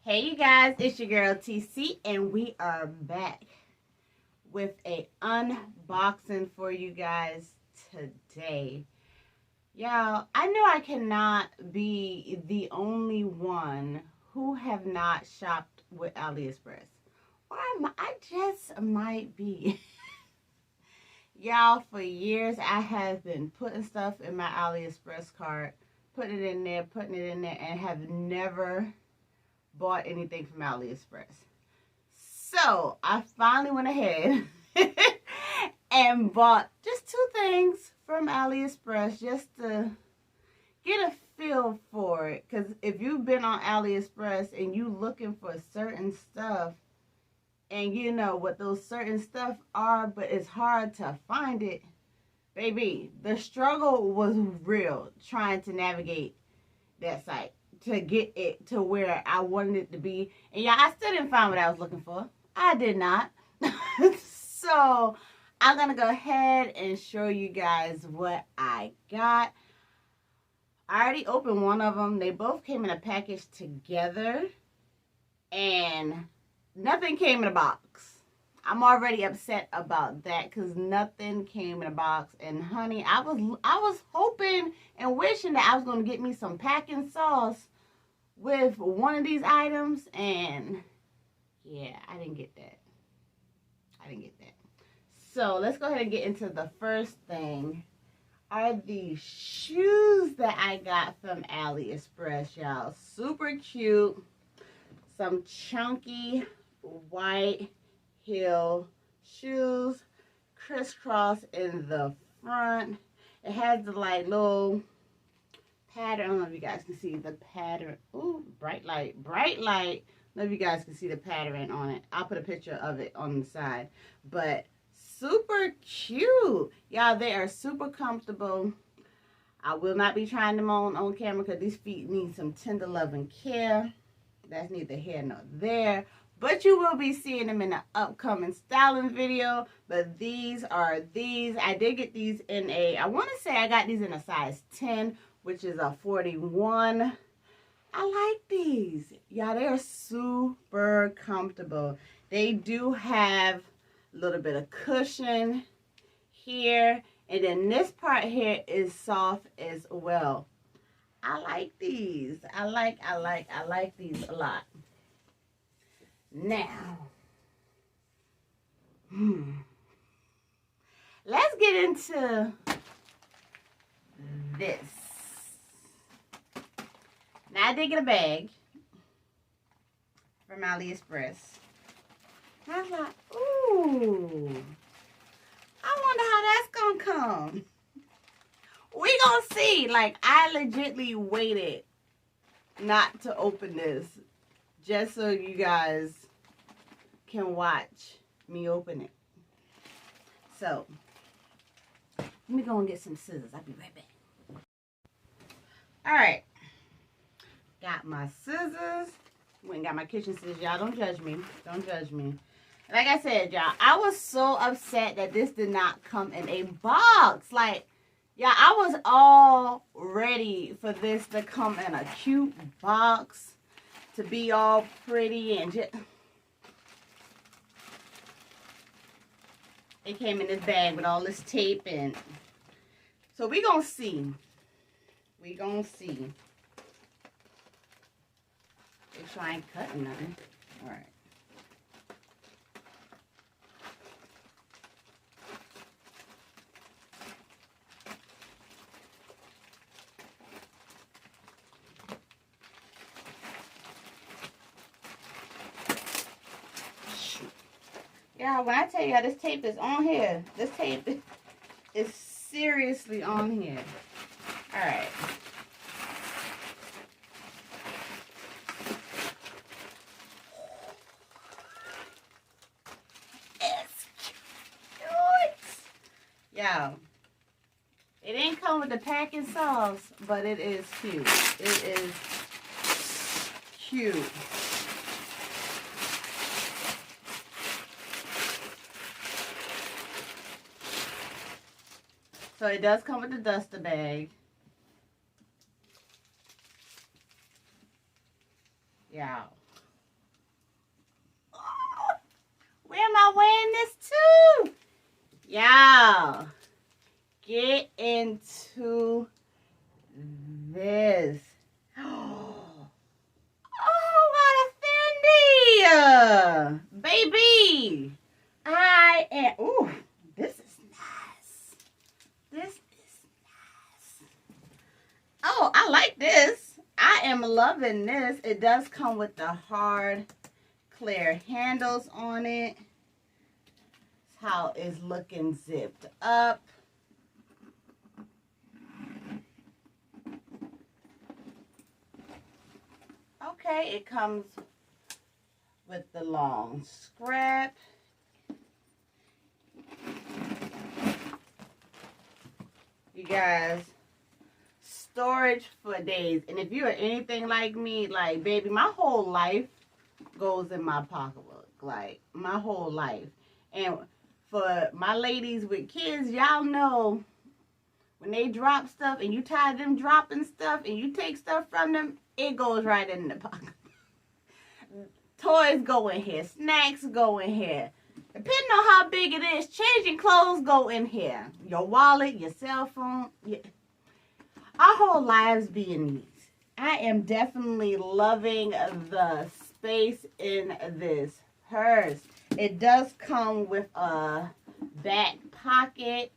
Hey you guys, it's your girl TC and we are back with a unboxing for you guys today. Y'all, I know I cannot be the only one who have not shopped with AliExpress. Or I just might be. Y'all, for years I have been putting stuff in my AliExpress cart, putting it in there, and have never bought anything from AliExpress. So I finally went ahead and bought just 2 things from AliExpress just to get a feel for it. Because if you've been on AliExpress and you looking for certain stuff and you know what those certain stuff are, but it's hard to find it, baby, the struggle was real trying to navigate that site to get it to where I wanted it to be. And yeah, I still didn't find what I was looking for. I did not. So I'm going to go ahead and show you guys what I got. I already opened one of them. They both came in a package together. And nothing came in a box. I'm already upset about that because nothing came in a box. And honey, I was hoping and wishing that I was going to get me some packing sauce with one of these items. And yeah, I didn't get that. So let's go ahead and get into the first thing. Are these shoes that I got from AliExpress, y'all. Super cute. Some chunky white heel shoes, crisscross in the front. It has the like little pattern. I don't know if you guys can see the pattern. Ooh, bright light. I don't know if you guys can see the pattern on it. I'll put a picture of it on the side. But super cute. Y'all, they are super comfortable. I will not be trying them on camera because these feet need some tender love and care. That's neither here nor there. But you will be seeing them in the upcoming styling video. But these are these. I did get these in a, I want to say I got these in a size 10, which is a 41. I like these. Y'all, they are super comfortable. They do have a little bit of cushion here. And then this part here is soft as well. I like these. I like these a lot. Now, let's get into this. Now, I did get a bag from AliExpress. And I was like, ooh, I wonder how that's going to come. We gonna see. Like, I legitly waited not to open this just so you guys can watch me open it. So, let me go and get some scissors. I'll be right back. Alright. Got my scissors. Went and got my kitchen scissors. Y'all, don't judge me. Don't judge me. Like I said, y'all, I was so upset that this did not come in a box. Like, yeah, I was all ready for this to come in a cute box, to be all pretty and just... It came in this bag with all this tape and... So we gonna see. We gonna see. Make sure I ain't cutting nothing. Alright. Yeah, when I tell you this tape is on here, this tape is seriously on here. Alright. It's cute. Y'all, it ain't come with the packing sauce, but it is cute. It is cute. So it does come with the duster bag. Yeah. Baby, I am, ooh, this is nice. This is nice. Oh, I like this. I am loving this. It does come with the hard, clear handles on it. That's how it's looking zipped up. Okay, it comes with the long scrap. You guys, storage for days. And if you are anything like me, like, baby, my whole life goes in my pocketbook. Like, my whole life. And for my ladies with kids, y'all know when they drop stuff and you tired of them dropping stuff and you take stuff from them, it goes right in the pocket. Toys go in here. Snacks go in here. Depending on how big it is, changing clothes go in here. Your wallet, your cell phone. Our whole lives be in these. I am definitely loving the space in this purse. It does come with a back pocket.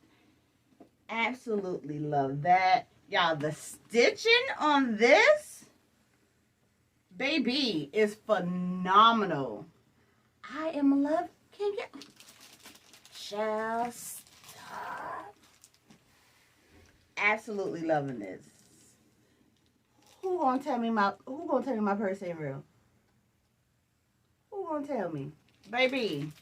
Absolutely love that. Y'all, the stitching on this, baby, is phenomenal. I am loving it. Shall stop. Absolutely loving this. Who gonna tell me my purse ain't real? Who gonna tell me? Baby.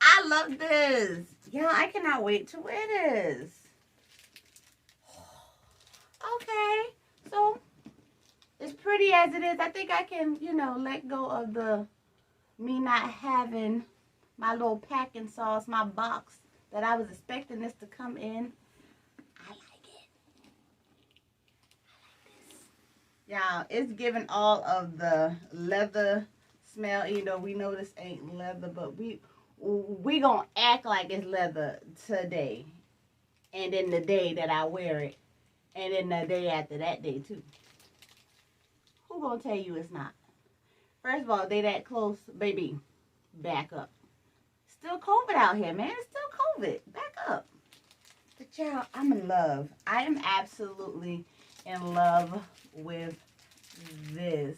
I love this. Yeah, I cannot wait to wear this. Okay, so as pretty as it is, I think I can, let go of the me not having my little packing sauce, my box that I was expecting this to come in. I like it. I like this. Y'all, it's giving all of the leather smell. We know this ain't leather, but we gonna act like it's leather today. And then the day that I wear it. And then the day after that day, too. Who gonna tell you it's not? First of all, they that close, baby, back up. Still COVID out here, man. It's still COVID. Back up. But y'all, I'm in love. I am absolutely in love with this.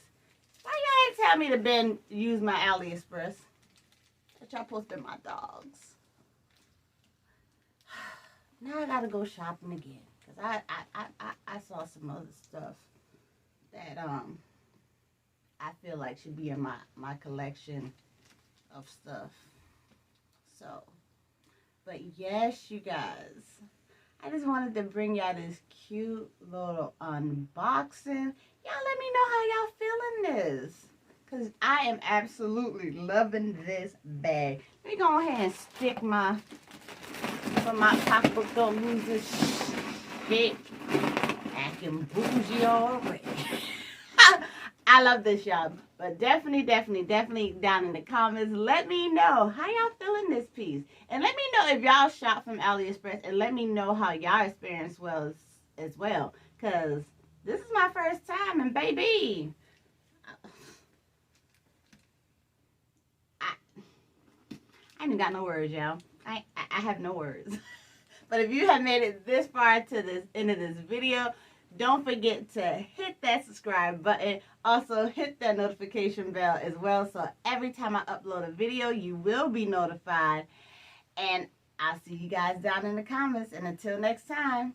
Why y'all ain't tell me to use my AliExpress? But y'all posted my dogs. Now I gotta go shopping again. Because I saw some other stuff that I feel like should be in my collection of stuff. So, but yes, you guys, I just wanted to bring y'all this cute little unboxing. Y'all let me know how y'all feeling this. Because I am absolutely loving this bag. Let me go ahead and stick my pocketbook. Don't lose this shit. Acting bougie already. I love this, y'all. But definitely down in the comments, let me know how y'all feeling this piece. And let me know if y'all shop from AliExpress. And let me know how y'all experience was as well. Because this is my first time. And baby, I ain't got no words, y'all. I have no words. But if you have made it this far to this end of this video, don't forget to hit that subscribe button. Also, hit that notification bell as well. So every time I upload a video, you will be notified. And I'll see you guys down in the comments. And until next time.